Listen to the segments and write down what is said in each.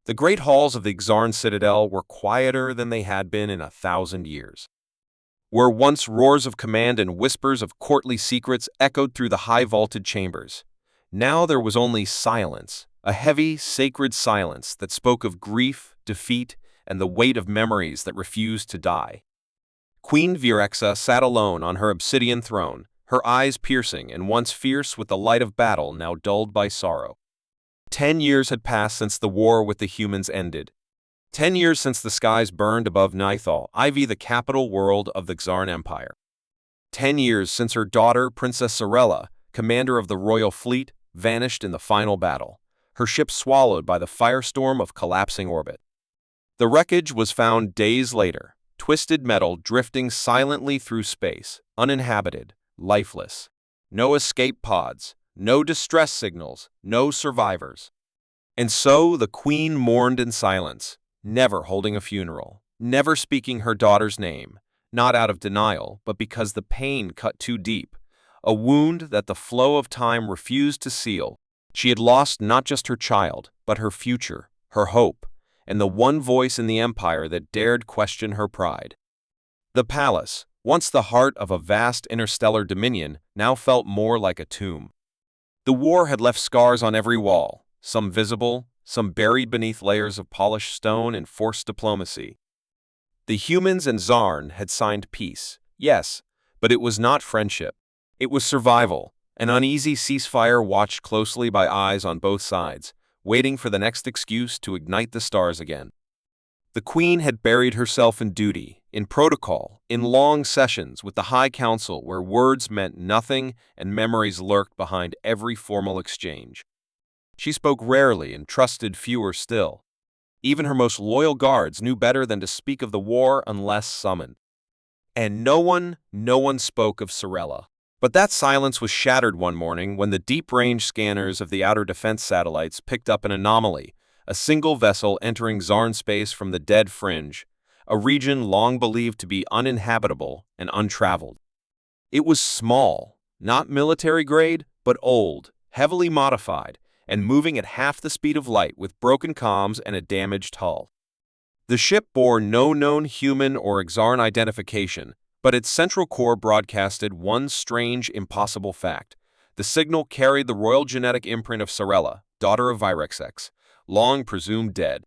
The great halls of the Xarn Citadel were quieter than they had been in 1,000 years. Where once roars of command and whispers of courtly secrets echoed through the high-vaulted chambers, now there was only silence, a heavy, sacred silence that spoke of grief, defeat, and the weight of memories that refused to die. Queen Virexa sat alone on her obsidian throne, her eyes piercing and once fierce with the light of battle now dulled by sorrow. 10 years had passed since the war with the humans ended. 10 years since the skies burned above Nithal, the capital world of the Xarn Empire. 10 years since her daughter, Princess Sorella, commander of the royal fleet, vanished in the final battle, her ship swallowed by the firestorm of collapsing orbit. The wreckage was found days later, twisted metal drifting silently through space, uninhabited, lifeless. No escape pods, no distress signals, no survivors. And so the queen mourned in silence, never holding a funeral, never speaking her daughter's name, not out of denial, but because the pain cut too deep, a wound that the flow of time refused to seal. She had lost not just her child, but her future, her hope, and the one voice in the empire that dared question her pride. The palace, once the heart of a vast interstellar dominion, now felt more like a tomb. The war had left scars on every wall, some visible, some buried beneath layers of polished stone and forced diplomacy. The humans and Xarn had signed peace, yes, but it was not friendship. It was survival, an uneasy ceasefire watched closely by eyes on both sides, waiting for the next excuse to ignite the stars again. The queen had buried herself in duty, in protocol, in long sessions with the High Council where words meant nothing and memories lurked behind every formal exchange. She spoke rarely and trusted fewer still. Even her most loyal guards knew better than to speak of the war unless summoned. And no one spoke of Sorella. But that silence was shattered one morning when the deep-range scanners of the outer defense satellites picked up an anomaly, a single vessel entering Xarn space from the Dead Fringe, a region long believed to be uninhabitable and untraveled. It was small, not military grade, but old, heavily modified, and moving at half the speed of light with broken comms and a damaged hull. The ship bore no known human or Xarn identification, but its central core broadcasted one strange, impossible fact. The signal carried the royal genetic imprint of Sorella, daughter of Virexex, long presumed dead.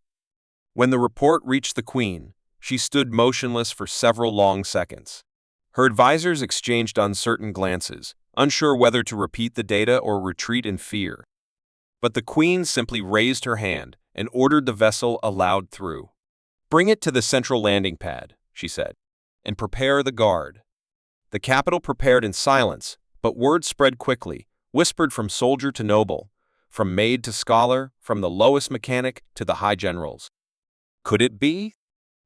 When the report reached the queen, she stood motionless for several long seconds. Her advisors exchanged uncertain glances, unsure whether to repeat the data or retreat in fear. But the queen simply raised her hand and ordered the vessel allowed through. "Bring it to the central landing pad," she said, "and prepare the guard." The capital prepared in silence, but word spread quickly, whispered from soldier to noble, from maid to scholar, from the lowest mechanic to the high generals. Could it be?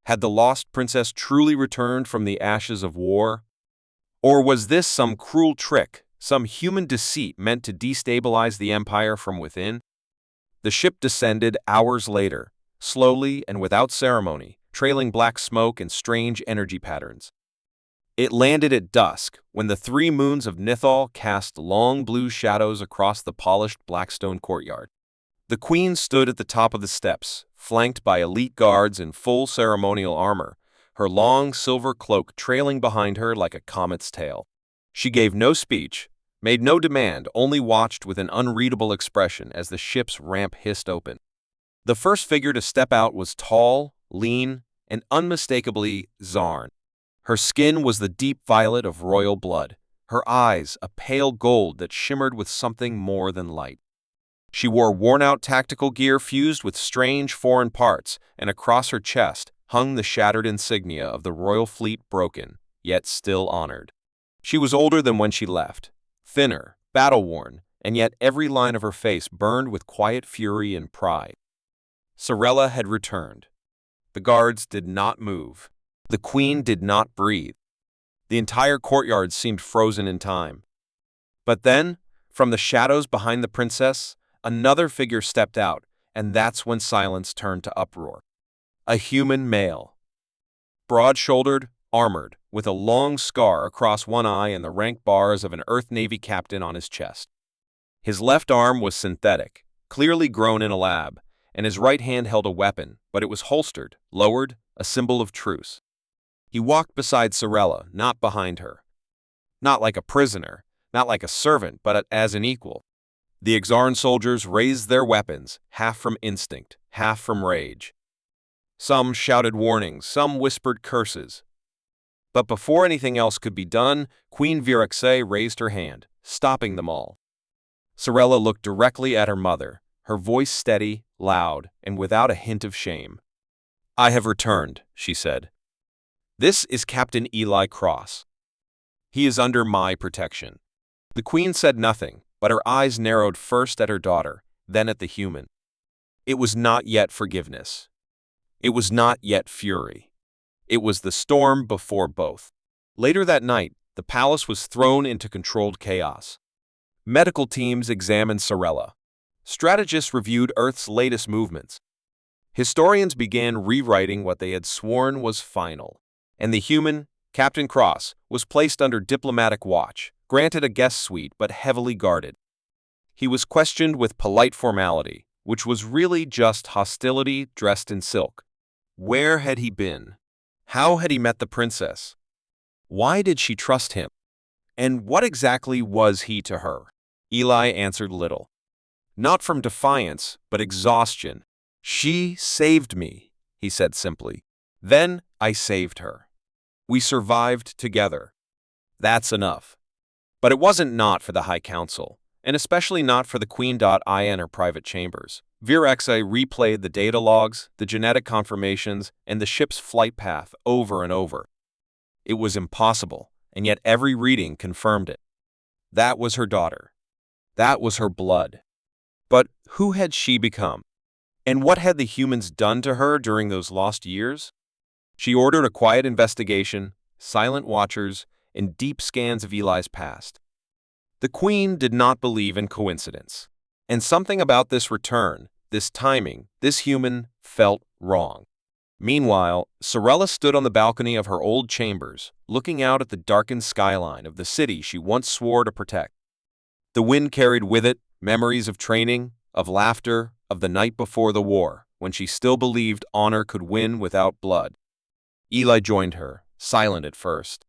Had the lost princess truly returned from the ashes of war? Or was this some cruel trick, some human deceit meant to destabilize the empire from within? The ship descended hours later, slowly and without ceremony, trailing black smoke and strange energy patterns. It landed at dusk, when the 3 moons of Nithal cast long blue shadows across the polished blackstone courtyard. The queen stood at the top of the steps, flanked by elite guards in full ceremonial armor, her long silver cloak trailing behind her like a comet's tail. She gave no speech, made no demand, only watched with an unreadable expression as the ship's ramp hissed open. The first figure to step out was tall, lean, and unmistakably Xarn. Her skin was the deep violet of royal blood, her eyes a pale gold that shimmered with something more than light. She wore worn-out tactical gear fused with strange foreign parts, and across her chest hung the shattered insignia of the royal fleet, broken, yet still honored. She was older than when she left, thinner, battle-worn, and yet every line of her face burned with quiet fury and pride. Sorella had returned. The guards did not move. The queen did not breathe. The entire courtyard seemed frozen in time. But then, from the shadows behind the princess, another figure stepped out, and that's when silence turned to uproar. A human male. Broad-shouldered, armored, with a long scar across one eye and the rank bars of an Earth Navy captain on his chest. His left arm was synthetic, clearly grown in a lab, and his right hand held a weapon, but it was holstered, lowered, a symbol of truce. He walked beside Sorella, not behind her. Not like a prisoner, not like a servant, but as an equal. The Exarn soldiers raised their weapons, half from instinct, half from rage. Some shouted warnings, some whispered curses. But before anything else could be done, Queen Viraxe raised her hand, stopping them all. Sorella looked directly at her mother, her voice steady, loud, and without a hint of shame. "I have returned," she said. "This is Captain Eli Cross. He is under my protection." The queen said nothing, but her eyes narrowed first at her daughter, then at the human. It was not yet forgiveness. It was not yet fury. It was the storm before both. Later that night, the palace was thrown into controlled chaos. Medical teams examined Sorella. Strategists reviewed Earth's latest movements. Historians began rewriting what they had sworn was final. And the human, Captain Cross, was placed under diplomatic watch, granted a guest suite but heavily guarded. He was questioned with polite formality, which was really just hostility dressed in silk. Where had he been? How had he met the princess? Why did she trust him? And what exactly was he to her? Eli answered little. Not from defiance, but exhaustion. "She saved me," he said simply. "Then I saved her. We survived together. That's enough." But it wasn't not for the High Council, and especially not for the Queen. In her private chambers. Viraxe replayed the data logs, the genetic confirmations, and the ship's flight path over and over. It was impossible, and yet every reading confirmed it. That was her daughter. That was her blood. But who had she become? And what had the humans done to her during those lost years? She ordered a quiet investigation, silent watchers, and deep scans of Eli's past. The queen did not believe in coincidence. And something about this return, this timing, this human, felt wrong. Meanwhile, Sorella stood on the balcony of her old chambers, looking out at the darkened skyline of the city she once swore to protect. The wind carried with it memories of training, of laughter, of the night before the war, when she still believed honor could win without blood. Eli joined her, silent at first.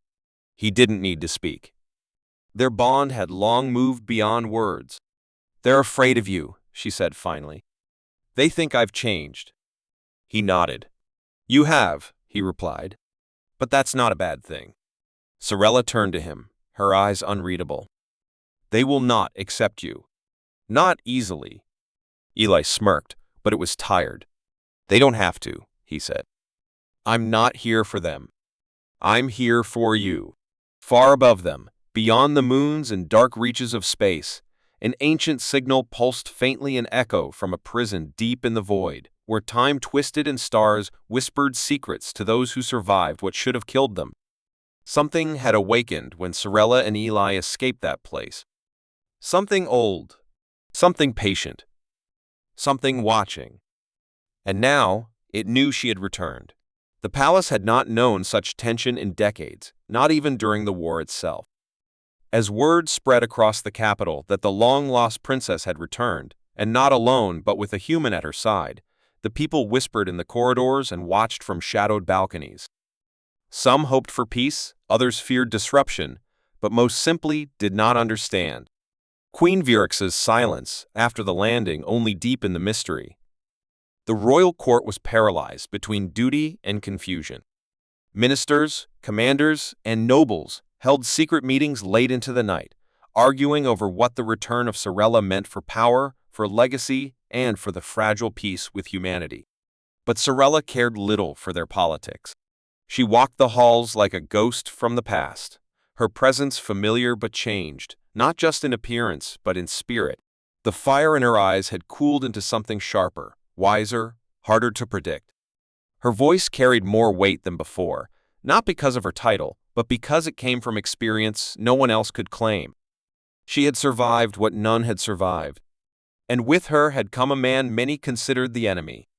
He didn't need to speak. Their bond had long moved beyond words. "They're afraid of you," she said finally. "They think I've changed." He nodded. "You have," he replied. "But that's not a bad thing." Sorella turned to him, her eyes unreadable. "They will not accept you. Not easily." Eli smirked, but it was tired. "They don't have to," he said. "I'm not here for them. I'm here for you." Far above them, beyond the moons and dark reaches of space, an ancient signal pulsed faintly an echo from a prison deep in the void, where time twisted and stars whispered secrets to those who survived what should have killed them. Something had awakened when Sorella and Eli escaped that place. Something old, something patient, something watching. And now, it knew she had returned. The palace had not known such tension in decades, not even during the war itself. As word spread across the capital that the long-lost princess had returned, and not alone but with a human at her side, the people whispered in the corridors and watched from shadowed balconies. Some hoped for peace, others feared disruption, but most simply did not understand. Queen Virax's silence after the landing only deepened the mystery. The royal court was paralyzed between duty and confusion. Ministers, commanders, and nobles held secret meetings late into the night, arguing over what the return of Sorella meant for power, for legacy, and for the fragile peace with humanity. But Sorella cared little for their politics. She walked the halls like a ghost from the past, her presence familiar but changed, not just in appearance but in spirit. The fire in her eyes had cooled into something sharper, wiser, harder to predict. Her voice carried more weight than before, not because of her title, but because it came from experience no one else could claim. She had survived what none had survived, and with her had come a man many considered the enemy.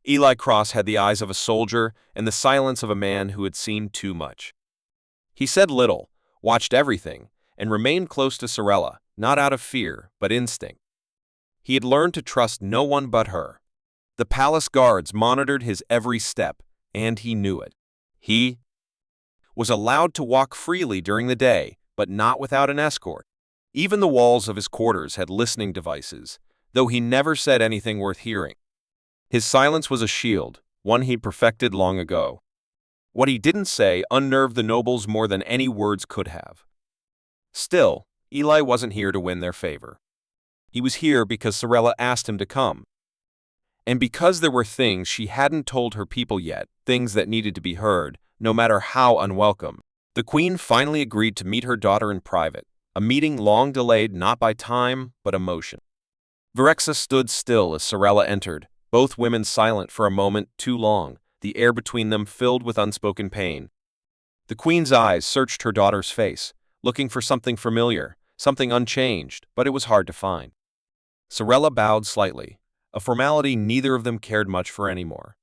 Eli Cross had the eyes of a soldier and the silence of a man who had seen too much. He said little, watched everything, and remained close to Sorella, not out of fear, but instinct. He had learned to trust no one but her. The palace guards monitored his every step, and he knew it. He was allowed to walk freely during the day, but not without an escort. Even the walls of his quarters had listening devices, though he never said anything worth hearing. His silence was a shield, one he'd perfected long ago. What he didn't say unnerved the nobles more than any words could have. Still, Eli wasn't here to win their favor. He was here because Sorella asked him to come. And because there were things she hadn't told her people yet, things that needed to be heard, no matter how unwelcome, the queen finally agreed to meet her daughter in private, a meeting long delayed not by time, but emotion. Virexa stood still as Sorella entered, both women silent for a moment too long, the air between them filled with unspoken pain. The queen's eyes searched her daughter's face, looking for something familiar, something unchanged, but it was hard to find. Sorella bowed slightly, a formality neither of them cared much for anymore.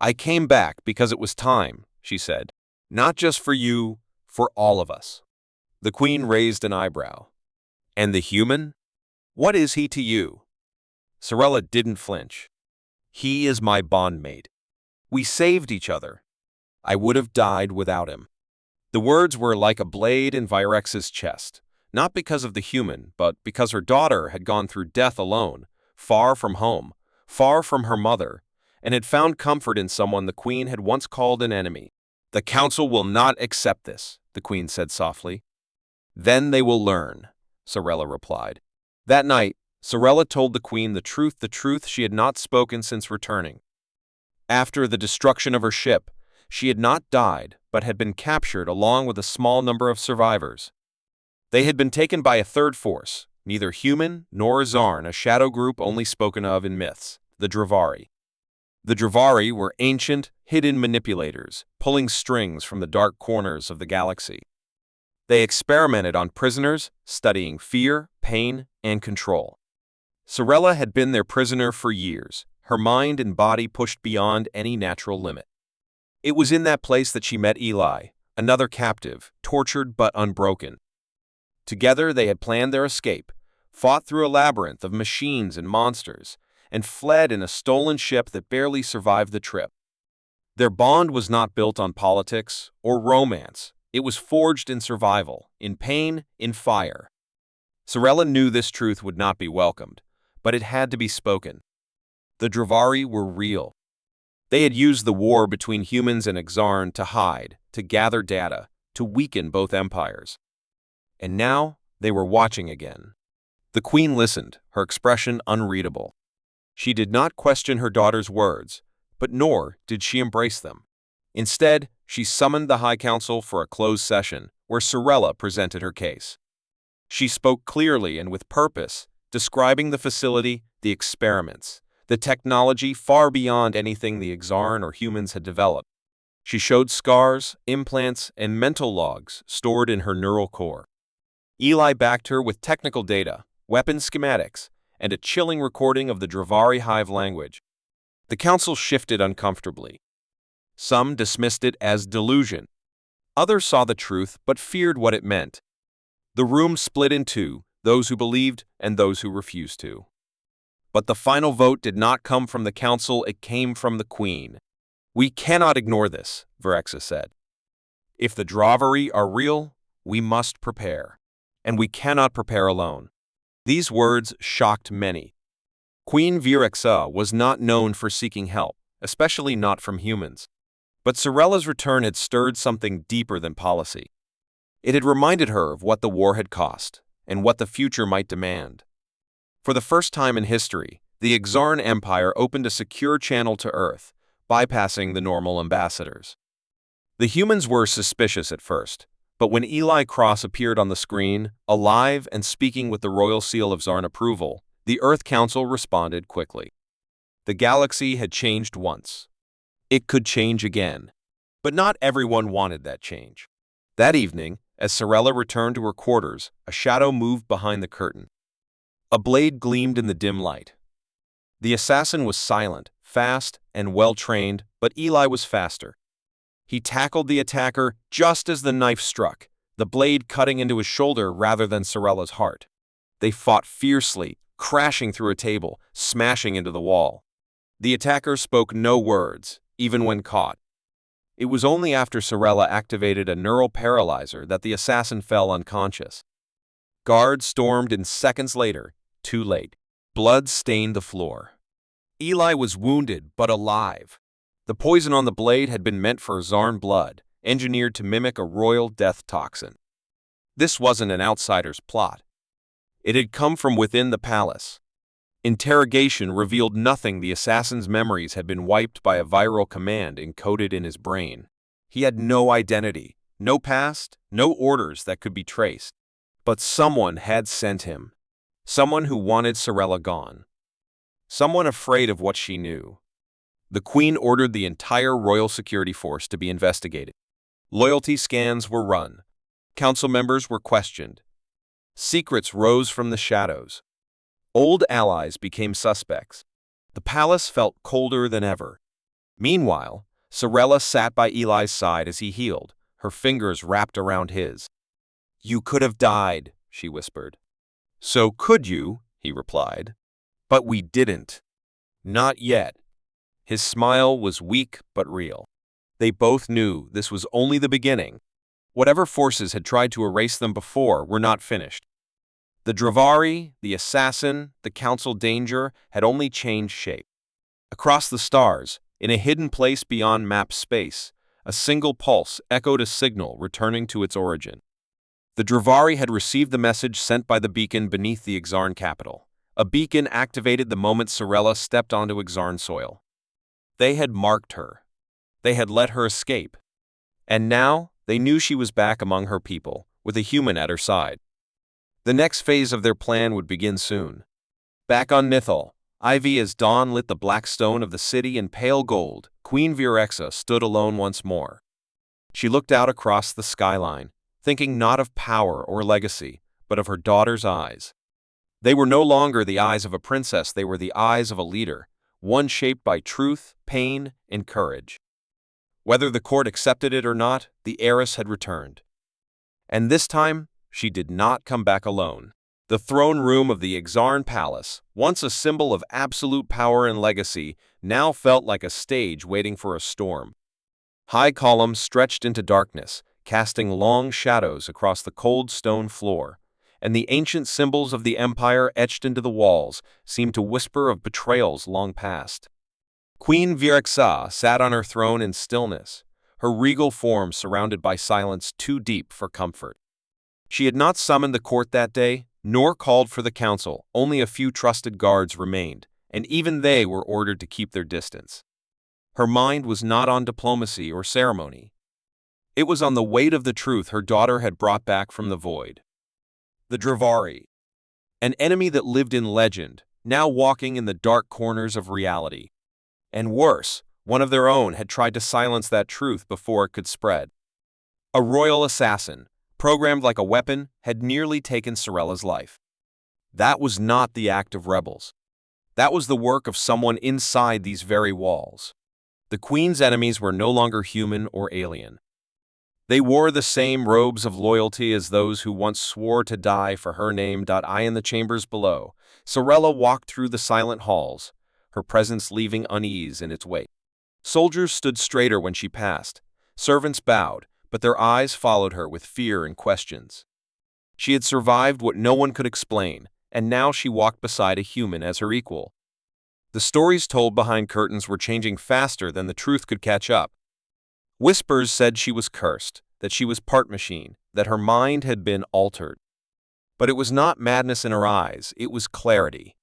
"I came back because it was time," she said. "Not just for you, for all of us." The queen raised an eyebrow. "And the human? What is he to you?" Sorella didn't flinch. "He is my bondmate. We saved each other. I would have died without him." The words were like a blade in Virex's chest, not because of the human, but because her daughter had gone through death alone, far from home, far from her mother, and had found comfort in someone the queen had once called an enemy. "The council will not accept this," the queen said softly. "Then they will learn," Sorella replied. That night, Sorella told the queen the truth she had not spoken since returning. After the destruction of her ship, she had not died, but had been captured along with a small number of survivors. They had been taken by a third force, neither human nor Zarn, a shadow group only spoken of in myths, the Dravari. The Dravari were ancient, hidden manipulators, pulling strings from the dark corners of the galaxy. They experimented on prisoners, studying fear, pain, and control. Sorella had been their prisoner for years, her mind and body pushed beyond any natural limit. It was in that place that she met Eli, another captive, tortured but unbroken. Together they had planned their escape, fought through a labyrinth of machines and monsters, and fled in a stolen ship that barely survived the trip. Their bond was not built on politics or romance. It was forged in survival, in pain, in fire. Sorella knew this truth would not be welcomed, but it had to be spoken. The Dravari were real. They had used the war between humans and Exarn to hide, to gather data, to weaken both empires. And now they were watching again. The queen listened, her expression unreadable. She did not question her daughter's words, but nor did she embrace them. Instead, she summoned the High Council for a closed session, where Sorella presented her case. She spoke clearly and with purpose, describing the facility, the experiments, the technology far beyond anything the Exarn or humans had developed. She showed scars, implants, and mental logs stored in her neural core. Eli backed her with technical data, weapon schematics, and a chilling recording of the Dravari hive language. The council shifted uncomfortably. Some dismissed it as delusion. Others saw the truth but feared what it meant. The room split in two, those who believed and those who refused to. But the final vote did not come from the council, it came from the queen. "We cannot ignore this," Virexa said. "If the Dravari are real, we must prepare. And we cannot prepare alone." These words shocked many. Queen Virexa was not known for seeking help, especially not from humans. But Sorella's return had stirred something deeper than policy. It had reminded her of what the war had cost, and what the future might demand. For the first time in history, the Exarn Empire opened a secure channel to Earth, bypassing the normal ambassadors. The humans were suspicious at first, but when Eli Cross appeared on the screen, alive and speaking with the royal seal of Zarn approval, the Earth Council responded quickly. The galaxy had changed once. It could change again. But not everyone wanted that change. That evening, as Sorella returned to her quarters, a shadow moved behind the curtain. A blade gleamed in the dim light. The assassin was silent, fast, and well-trained, but Eli was faster. He tackled the attacker just as the knife struck, the blade cutting into his shoulder rather than Sorella's heart. They fought fiercely, crashing through a table, smashing into the wall. The attacker spoke no words, even when caught. It was only after Sorella activated a neural paralyzer that the assassin fell unconscious. Guards stormed in seconds later, too late. Blood stained the floor. Eli was wounded but alive. The poison on the blade had been meant for Zarn blood, engineered to mimic a royal death toxin. This wasn't an outsider's plot. It had come from within the palace. Interrogation revealed nothing. The assassin's memories had been wiped by a viral command encoded in his brain. He had no identity, no past, no orders that could be traced. But someone had sent him. Someone who wanted Sorella gone. Someone afraid of what she knew. The Queen ordered the entire royal security force to be investigated. Loyalty scans were run. Council members were questioned. Secrets rose from the shadows. Old allies became suspects. The palace felt colder than ever. Meanwhile, Sorella sat by Eli's side as he healed, her fingers wrapped around his. "You could have died," she whispered. "So could you," he replied. "But we didn't. Not yet." His smile was weak but real. They both knew this was only the beginning. Whatever forces had tried to erase them before were not finished. The Dravari, the assassin, the council danger had only changed shape. Across the stars, in a hidden place beyond map space, a single pulse echoed a signal returning to its origin. The Dravari had received the message sent by the beacon beneath the Exarn capital. A beacon activated the moment Sorella stepped onto Exarn soil. They had marked her. They had let her escape. And now, they knew she was back among her people, with a human at her side. The next phase of their plan would begin soon. Back on Nithal, Ivy as dawn lit the black stone of the city in pale gold, Queen Virexa stood alone once more. She looked out across the skyline, thinking not of power or legacy, but of her daughter's eyes. They were no longer the eyes of a princess, they were the eyes of a leader, one shaped by truth, pain, and courage. Whether the court accepted it or not, the heiress had returned. And this time, she did not come back alone. The throne room of the Exarn Palace, once a symbol of absolute power and legacy, now felt like a stage waiting for a storm. High columns stretched into darkness, casting long shadows across the cold stone floor, and the ancient symbols of the empire etched into the walls seemed to whisper of betrayals long past. Queen Virexa sat on her throne in stillness, her regal form surrounded by silence too deep for comfort. She had not summoned the court that day, nor called for the council. Only a few trusted guards remained, and even they were ordered to keep their distance. Her mind was not on diplomacy or ceremony. It was on the weight of the truth her daughter had brought back from the void. The Dravari, an enemy that lived in legend, now walking in the dark corners of reality. And worse, one of their own had tried to silence that truth before it could spread. A royal assassin, programmed like a weapon, had nearly taken Sorella's life. That was not the act of rebels. That was the work of someone inside these very walls. The Queen's enemies were no longer human or alien. They wore the same robes of loyalty as those who once swore to die for her name. I in the chambers below, Sorella walked through the silent halls, her presence leaving unease in its wake. Soldiers stood straighter when she passed. Servants bowed, but their eyes followed her with fear and questions. She had survived what no one could explain, and now she walked beside a human as her equal. The stories told behind curtains were changing faster than the truth could catch up. Whispers said she was cursed, that she was part machine, that her mind had been altered. But it was not madness in her eyes, it was clarity.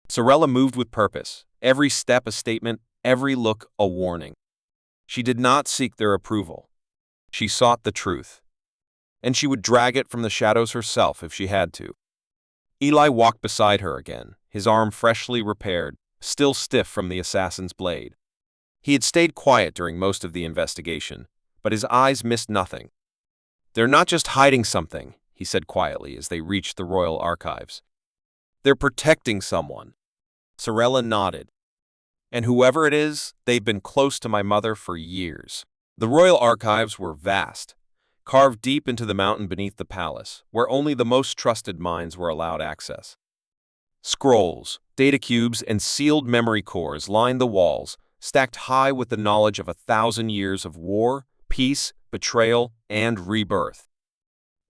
Sorella moved with purpose, every step a statement, every look a warning. She did not seek their approval. She sought the truth. And she would drag it from the shadows herself if she had to. Eli walked beside her again, his arm freshly repaired, still stiff from the assassin's blade. He had stayed quiet during most of the investigation, but his eyes missed nothing. "They're not just hiding something," he said quietly as they reached the royal archives. "They're protecting someone." Sorella nodded. "And whoever it is, they've been close to my mother for years." The royal archives were vast, carved deep into the mountain beneath the palace, where only the most trusted minds were allowed access. Scrolls, Data cubes and sealed memory cores lined the walls, stacked high with the knowledge of 1,000 years of war, peace, betrayal, and rebirth.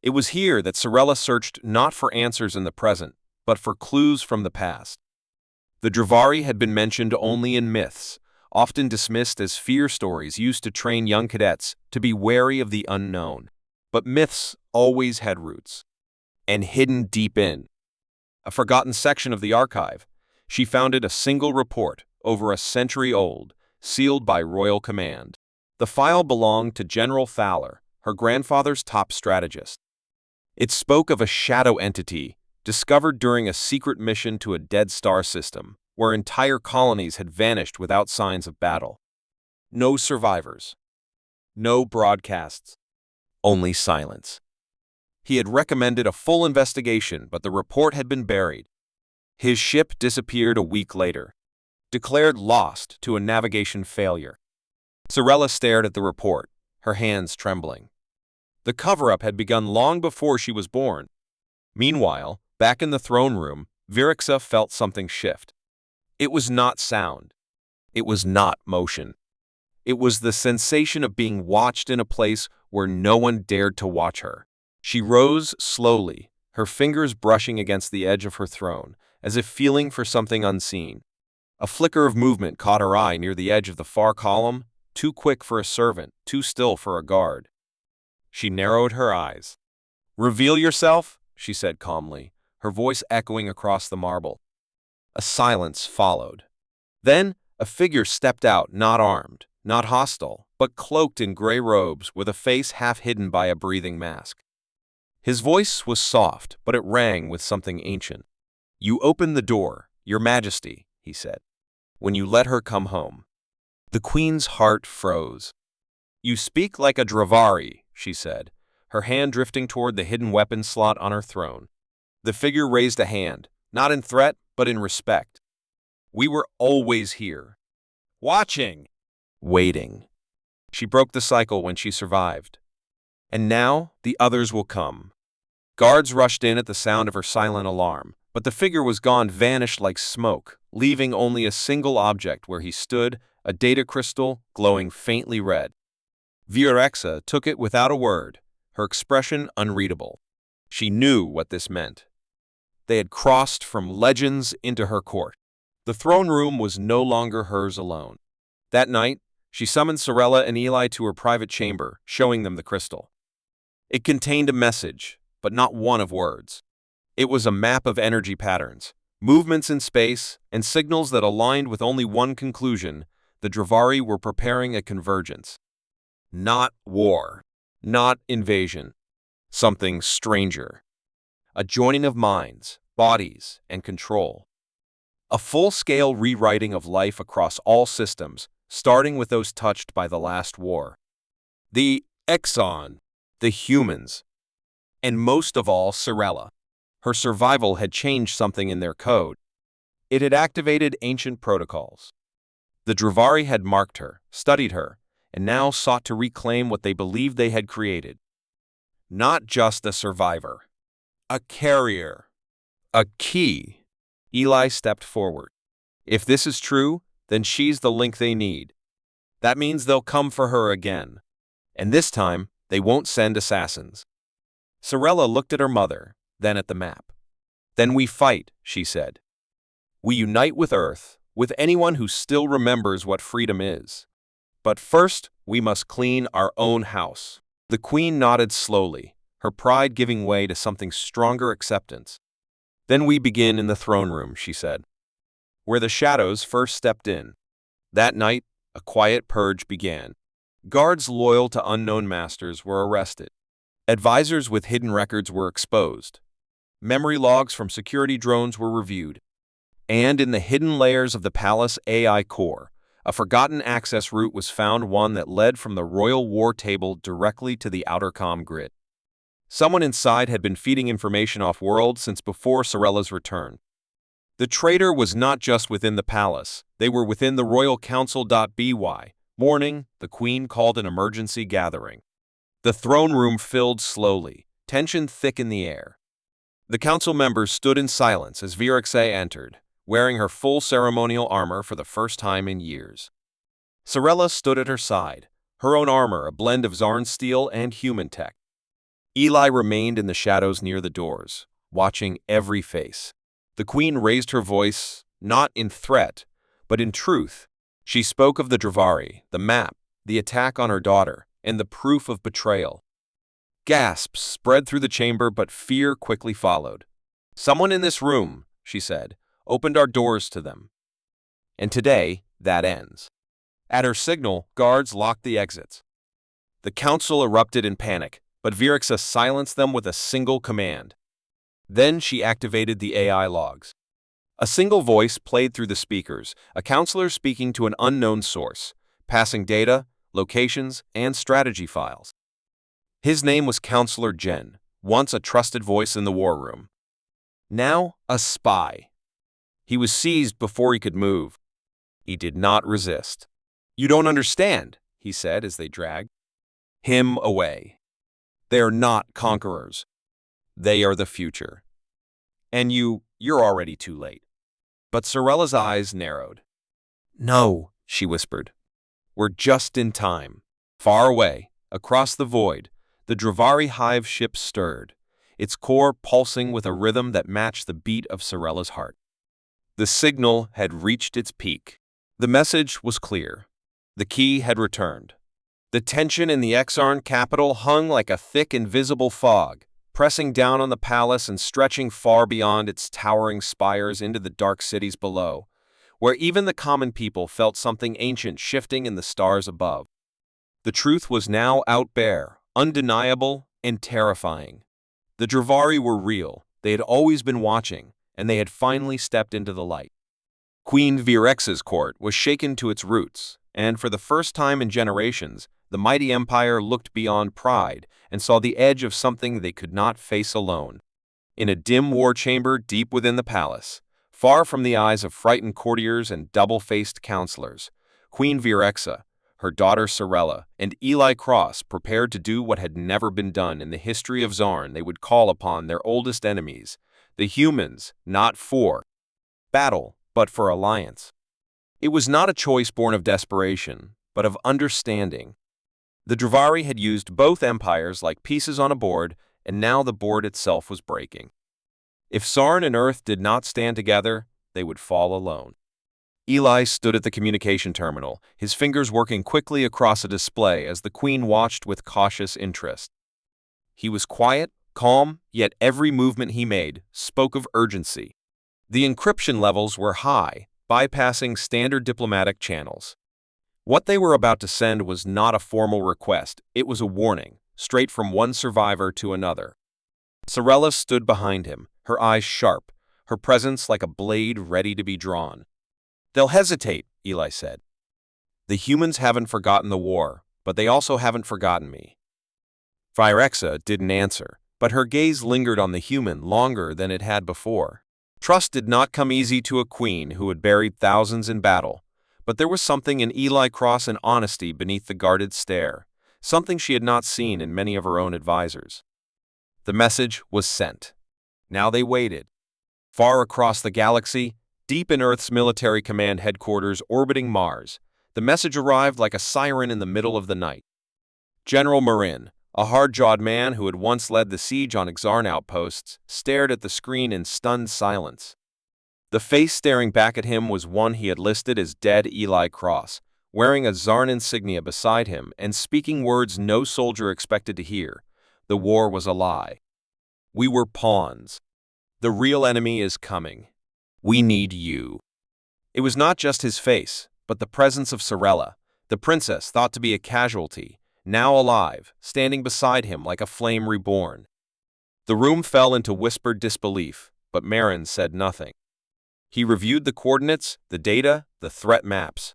It was here that Sorella searched not for answers in the present, but for clues from the past. The Dravari had been mentioned only in myths, often dismissed as fear stories used to train young cadets to be wary of the unknown. But myths always had roots. And hidden deep in a forgotten section of the archive, she founded a single report, over a century old, sealed by royal command. The file belonged to General Thaler, her grandfather's top strategist. It spoke of a shadow entity discovered during a secret mission to a dead star system, where entire colonies had vanished without signs of battle. No survivors. No broadcasts. Only silence. He had recommended a full investigation, but the report had been buried. His ship disappeared a week later, declared lost to a navigation failure. Sorella stared at the report, her hands trembling. The cover-up had begun long before she was born. Meanwhile, back in the throne room, Virixa felt something shift. It was not sound. It was not motion. It was the sensation of being watched in a place where no one dared to watch her. She rose slowly, her fingers brushing against the edge of her throne, as if feeling for something unseen. A flicker of movement caught her eye near the edge of the far column, too quick for a servant, too still for a guard. She narrowed her eyes. "Reveal yourself," she said calmly, her voice echoing across the marble. A silence followed. Then, a figure stepped out, not armed, not hostile, but cloaked in gray robes with a face half hidden by a breathing mask. His voice was soft, but it rang with something ancient. "You opened the door, Your Majesty," he said, "when you let her come home." The queen's heart froze. "You speak like a Dravari," she said, her hand drifting toward the hidden weapon slot on her throne. The figure raised a hand, not in threat, but in respect. "We were always here. Watching. Waiting." She broke the cycle when she survived. And now, the others will come. Guards rushed in at the sound of her silent alarm, but the figure was gone, vanished like smoke, leaving only a single object where he stood, a data crystal glowing faintly red. Virixa took it without a word, her expression unreadable. She knew what this meant. They had crossed from legends into her court. The throne room was no longer hers alone. That night, she summoned Sorella and Eli to her private chamber, showing them the crystal. It contained a message, but not one of words. It was a map of energy patterns, movements in space, and signals that aligned with only one conclusion: the Dravari were preparing a convergence. Not war. Not invasion. Something stranger. A joining of minds, bodies, and control. A full-scale rewriting of life across all systems, starting with those touched by the last war. The Exxon, the humans, and most of all, Sorella. Her survival had changed something in their code. It had activated ancient protocols. The Dravari had marked her, studied her, and now sought to reclaim what they believed they had created. Not just a survivor. A carrier. A key. Eli stepped forward. If this is true, then she's the link they need. That means they'll come for her again. And this time, they won't send assassins. Sorella looked at her mother, then at the map. "Then we fight," she said. "We unite with Earth, with anyone who still remembers what freedom is. But first, we must clean our own house." The queen nodded slowly, her pride giving way to something stronger: acceptance. "Then we begin in the throne room," she said, "where the shadows first stepped in." That night, a quiet purge began. Guards loyal to unknown masters were arrested. Advisors with hidden records were exposed. Memory logs from security drones were reviewed. And in the hidden layers of the palace AI core, a forgotten access route was found, one that led from the royal war table directly to the outer comm grid. Someone inside had been feeding information off-world since before Sorella's return. The traitor was not just within the palace, they were within the royal council.by. Morning, the queen called an emergency gathering. The throne room filled slowly, tension thick in the air. The council members stood in silence as Virixa entered, wearing her full ceremonial armor for the first time in years. Sorella stood at her side, her own armor a blend of Zarn steel and human tech. Eli remained in the shadows near the doors, watching every face. The queen raised her voice, not in threat, but in truth. She spoke of the Dravari, the map, the attack on her daughter, and the proof of betrayal. Gasps spread through the chamber, but fear quickly followed. "Someone in this room," she said, "opened our doors to them. And today, that ends." At her signal, guards locked the exits. The council erupted in panic, but Virixa silenced them with a single command. Then she activated the AI logs. A single voice played through the speakers, a counselor speaking to an unknown source, passing data, locations, and strategy files. His name was Counselor Jen, once a trusted voice in the war room. Now, a spy. He was seized before he could move. He did not resist. "You don't understand," he said as they dragged him away. "They are not conquerors. They are the future. And you're already too late." But Sorella's eyes narrowed. "No," she whispered. "We're just in time." Far away, across the void, the Dravari hive ship stirred, its core pulsing with a rhythm that matched the beat of Sorella's heart. The signal had reached its peak. The message was clear. The key had returned. The tension in the Exarn capital hung like a thick, invisible fog, pressing down on the palace and stretching far beyond its towering spires into the dark cities below, where even the common people felt something ancient shifting in the stars above. The truth was now out bare, undeniable, and terrifying. The Dravari were real, they had always been watching, and they had finally stepped into the light. Queen Virex's court was shaken to its roots, and for the first time in generations, the mighty empire looked beyond pride and saw the edge of something they could not face alone. In a dim war chamber deep within the palace, far from the eyes of frightened courtiers and double-faced counselors, Queen Virexa, her daughter Sorella, and Eli Cross prepared to do what had never been done in the history of Zarn. They would call upon their oldest enemies, the humans, not for battle, but for alliance. It was not a choice born of desperation, but of understanding. The Dravari had used both empires like pieces on a board, and now the board itself was breaking. If Zarn and Earth did not stand together, they would fall alone. Eli stood at the communication terminal, his fingers working quickly across a display as the Queen watched with cautious interest. He was quiet, calm, yet every movement he made spoke of urgency. The encryption levels were high, bypassing standard diplomatic channels. What they were about to send was not a formal request, it was a warning, straight from one survivor to another. Sorella stood behind him, her eyes sharp, her presence like a blade ready to be drawn. "They'll hesitate," Eli said. "The humans haven't forgotten the war, but they also haven't forgotten me." Virexa didn't answer, but her gaze lingered on the human longer than it had before. Trust did not come easy to a queen who had buried thousands in battle, but there was something in Eli Cross and honesty beneath the guarded stare, something she had not seen in many of her own advisors. The message was sent. Now they waited. Far across the galaxy, deep in Earth's military command headquarters orbiting Mars, the message arrived like a siren in the middle of the night. General Marin, a hard-jawed man who had once led the siege on Exarn outposts, stared at the screen in stunned silence. The face staring back at him was one he had listed as dead Eli Cross, wearing a Zarn insignia beside him and speaking words no soldier expected to hear. The war was a lie. "We were pawns. The real enemy is coming. We need you." It was not just his face, but the presence of Sorella, the princess thought to be a casualty, now alive, standing beside him like a flame reborn. The room fell into whispered disbelief, but Marin said nothing. He reviewed the coordinates, the data, the threat maps.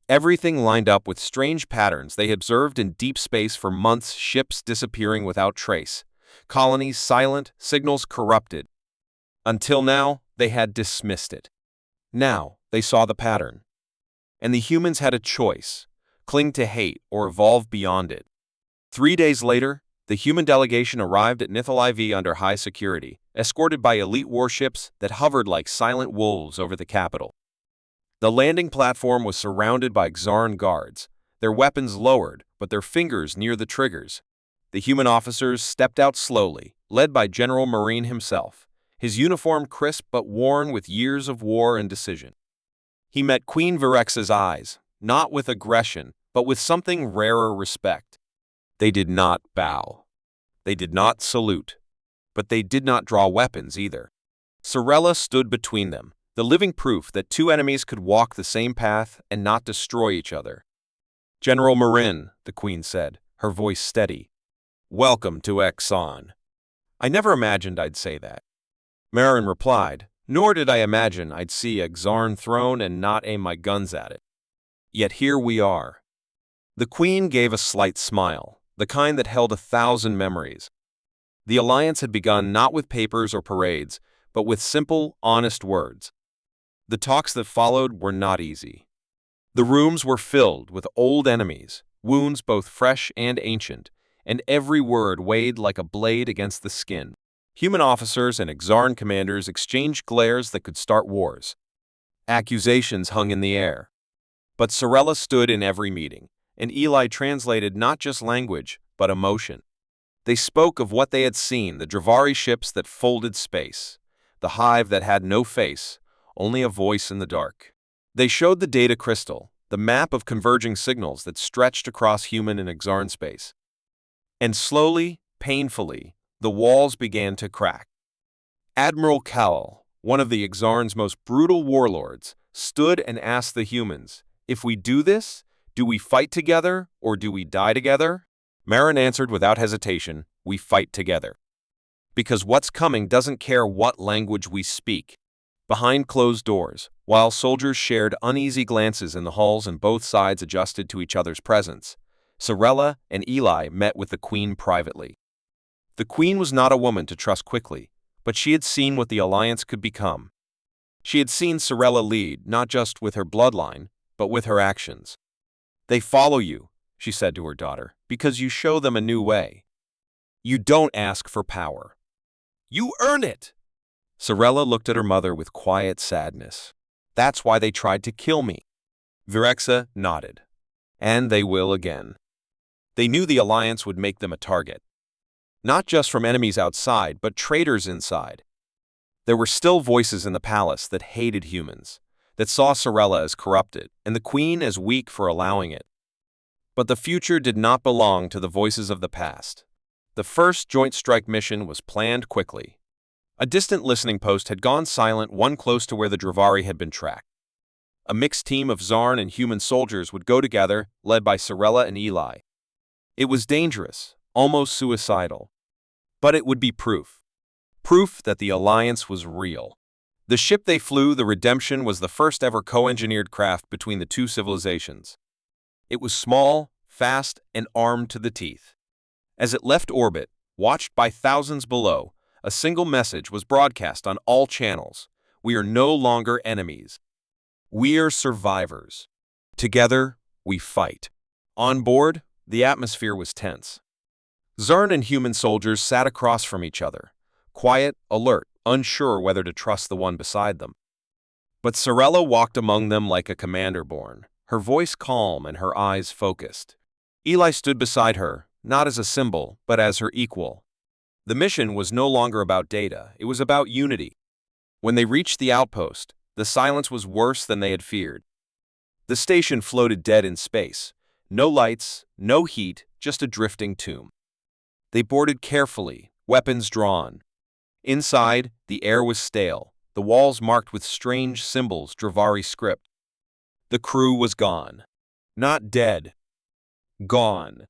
Everything lined up with strange patterns they had observed in deep space for months, ships disappearing without trace, colonies silent, signals corrupted. Until now, they had dismissed it. Now, they saw the pattern. And the humans had a choice: cling to hate or evolve beyond it. 3 days later, The human delegation arrived at Nithal IV under high security, escorted by elite warships that hovered like silent wolves over the capital. The landing platform was surrounded by Xarn guards, their weapons lowered, but their fingers near the triggers. The human officers stepped out slowly, led by General Marine himself, his uniform crisp but worn with years of war and decision. He met Queen Virexa's eyes, not with aggression, but with something rarer respect. They did not bow. They did not salute. But they did not draw weapons either. Sorella stood between them, the living proof that two enemies could walk the same path and not destroy each other. "General Marin," the Queen said, her voice steady. "Welcome to Exxon." "I never imagined I'd say that." Marin replied, "Nor did I imagine I'd see a Xarn throne and not aim my guns at it. Yet here we are." The Queen gave a slight smile, the kind that held 1,000 memories. The alliance had begun not with papers or parades, but with simple, honest words. The talks that followed were not easy. The rooms were filled with old enemies, wounds both fresh and ancient, and every word weighed like a blade against the skin. Human officers and Xarn commanders exchanged glares that could start wars. Accusations hung in the air. But Sorella stood in every meeting, and Eli translated not just language, but emotion. They spoke of what they had seen, the Dravari ships that folded space, the hive that had no face, only a voice in the dark. They showed the data crystal, the map of converging signals that stretched across human and Xarn space. And slowly, painfully, the walls began to crack. Admiral Cowell, one of the Xarn's most brutal warlords, stood and asked the humans, "If we do this, do we fight together or do we die together?" Marin answered without hesitation, "We fight together. Because what's coming doesn't care what language we speak." Behind closed doors, while soldiers shared uneasy glances in the halls and both sides adjusted to each other's presence, Sorella and Eli met with the Queen privately. The Queen was not a woman to trust quickly, but she had seen what the alliance could become. She had seen Sorella lead, not just with her bloodline, but with her actions. "They follow you," she said to her daughter, "because you show them a new way. You don't ask for power. You earn it." Sorella looked at her mother with quiet sadness. "That's why they tried to kill me." Virexa nodded. "And they will again." They knew the alliance would make them a target. Not just from enemies outside, but traitors inside. There were still voices in the palace that hated humans, that saw Sorella as corrupted, and the Queen as weak for allowing it. But the future did not belong to the voices of the past. The first joint strike mission was planned quickly. A distant listening post had gone silent, one close to where the Dravari had been tracked. A mixed team of Xarn and human soldiers would go together, led by Sorella and Eli. It was dangerous, almost suicidal. But it would be proof. Proof that the alliance was real. The ship they flew, the Redemption, was the first ever co-engineered craft between the two civilizations. It was small, fast, and armed to the teeth. As it left orbit, watched by thousands below, a single message was broadcast on all channels. "We are no longer enemies. We are survivors. Together, we fight." On board, the atmosphere was tense. Xarn and human soldiers sat across from each other, quiet, alert, unsure whether to trust the one beside them. But Sorella walked among them like a commander born, her voice calm and her eyes focused. Eli stood beside her, not as a symbol, but as her equal. The mission was no longer about data, it was about unity. When they reached the outpost, the silence was worse than they had feared. The station floated dead in space. No lights, no heat, just a drifting tomb. They boarded carefully, weapons drawn. Inside, the air was stale, the walls marked with strange symbols, Dravari script. The crew was gone. Not dead. Gone.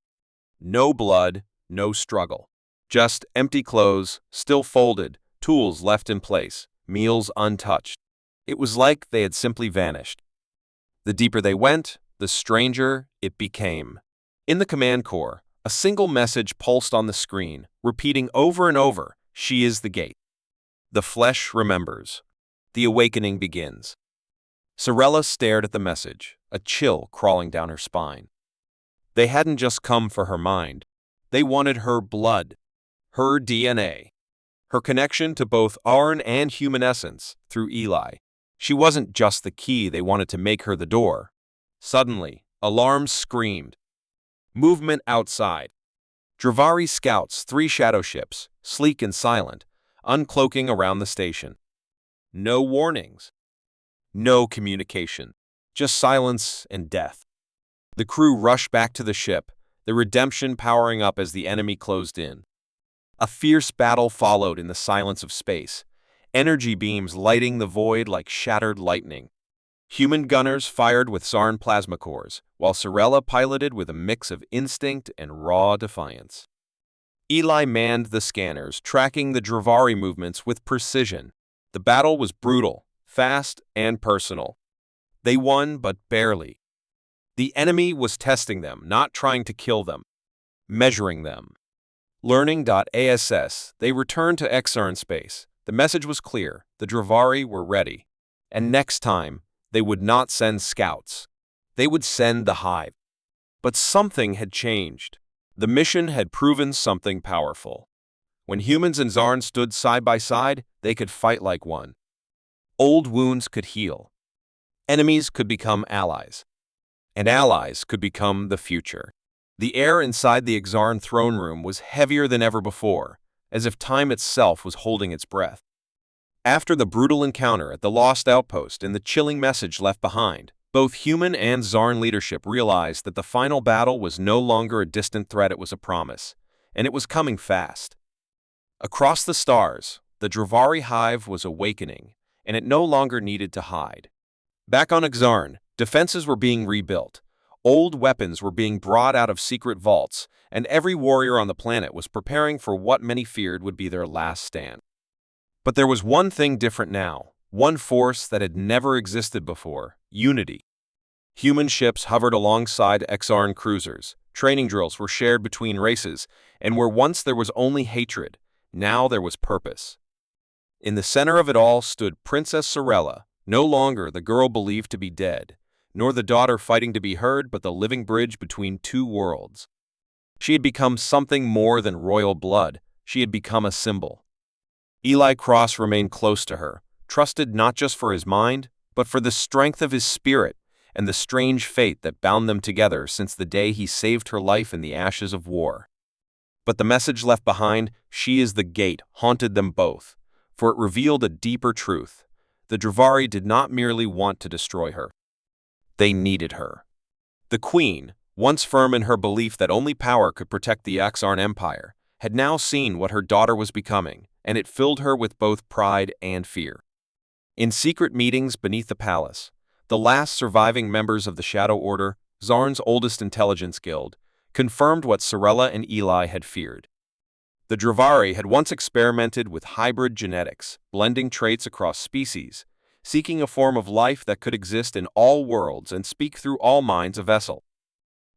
No blood, no struggle. Just empty clothes, still folded, tools left in place, meals untouched. It was like they had simply vanished. The deeper they went, the stranger it became. In the command core, a single message pulsed on the screen, repeating over and over, "She is the gate." The flesh remembers. The awakening begins. Sorella stared at the message, a chill crawling down her spine. They hadn't just come for her mind. They wanted her blood, her DNA, her connection to both Arn and human essence through Eli. She wasn't just the key, they wanted to make her the door. Suddenly, alarms screamed. Movement outside. Dravari scouts, 3 shadow ships, sleek and silent, uncloaking around the station. No warnings. No communication. Just silence and death. The crew rushed back to the ship, the redemption powering up as the enemy closed in. A fierce battle followed in the silence of space, energy beams lighting the void like shattered lightning. Human gunners fired with Zarn plasma cores, while Sorella piloted with a mix of instinct and raw defiance. Eli manned the scanners, tracking the Dravari movements with precision. The battle was brutal, fast, and personal. They won, but barely. The enemy was testing them, not trying to kill them, measuring them. Learning.ass, they returned to Exarn space. The message was clear, the Dravari were ready. And next time, they would not send scouts. They would send the hive. But something had changed. The mission had proven something powerful. When humans and Zarn stood side by side, they could fight like one. Old wounds could heal. Enemies could become allies. And allies could become the future. The air inside the Exarn throne room was heavier than ever before, as if time itself was holding its breath. After the brutal encounter at the Lost Outpost and the chilling message left behind, both human and Zarn leadership realized that the final battle was no longer a distant threat, it was a promise, and it was coming fast. Across the stars, the Dravari hive was awakening, and it no longer needed to hide. Back on Exarn, defenses were being rebuilt, old weapons were being brought out of secret vaults, and every warrior on the planet was preparing for what many feared would be their last stand. But there was one thing different now, one force that had never existed before: unity. Human ships hovered alongside Exarn cruisers, training drills were shared between races, and where once there was only hatred, now there was purpose. In the center of it all stood Princess Sorella, no longer the girl believed to be dead, nor the daughter fighting to be heard, but the living bridge between 2 worlds. She had become something more than royal blood, she had become a symbol. Eli Cross remained close to her, trusted not just for his mind, but for the strength of his spirit and the strange fate that bound them together since the day he saved her life in the ashes of war. But the message left behind, "She is the gate," haunted them both, for it revealed a deeper truth. The Dravari did not merely want to destroy her. They needed her. The Queen, once firm in her belief that only power could protect the Exarn Empire, had now seen what her daughter was becoming, and it filled her with both pride and fear. In secret meetings beneath the palace, the last surviving members of the Shadow Order, Zarn's oldest intelligence guild, confirmed what Sorella and Eli had feared. The Dravari had once experimented with hybrid genetics, blending traits across species, seeking a form of life that could exist in all worlds and speak through all minds a vessel.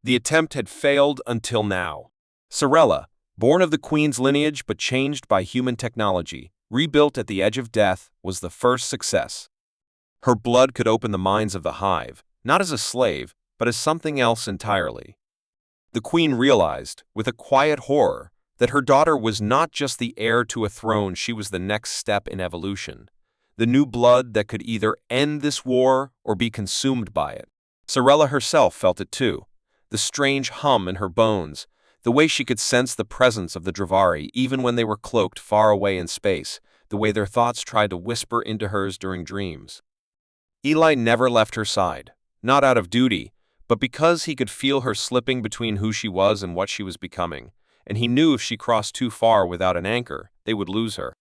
The attempt had failed until now. Sorella, born of the Queen's lineage but changed by human technology, rebuilt at the edge of death, was the first success. Her blood could open the minds of the hive, not as a slave, but as something else entirely. The Queen realized, with a quiet horror, that her daughter was not just the heir to a throne, she was the next step in evolution. The new blood that could either end this war or be consumed by it. Sorella herself felt it too, the strange hum in her bones, the way she could sense the presence of the Dravari even when they were cloaked far away in space, the way their thoughts tried to whisper into hers during dreams. Eli never left her side, not out of duty, but because he could feel her slipping between who she was and what she was becoming, and he knew if she crossed too far without an anchor, they would lose her.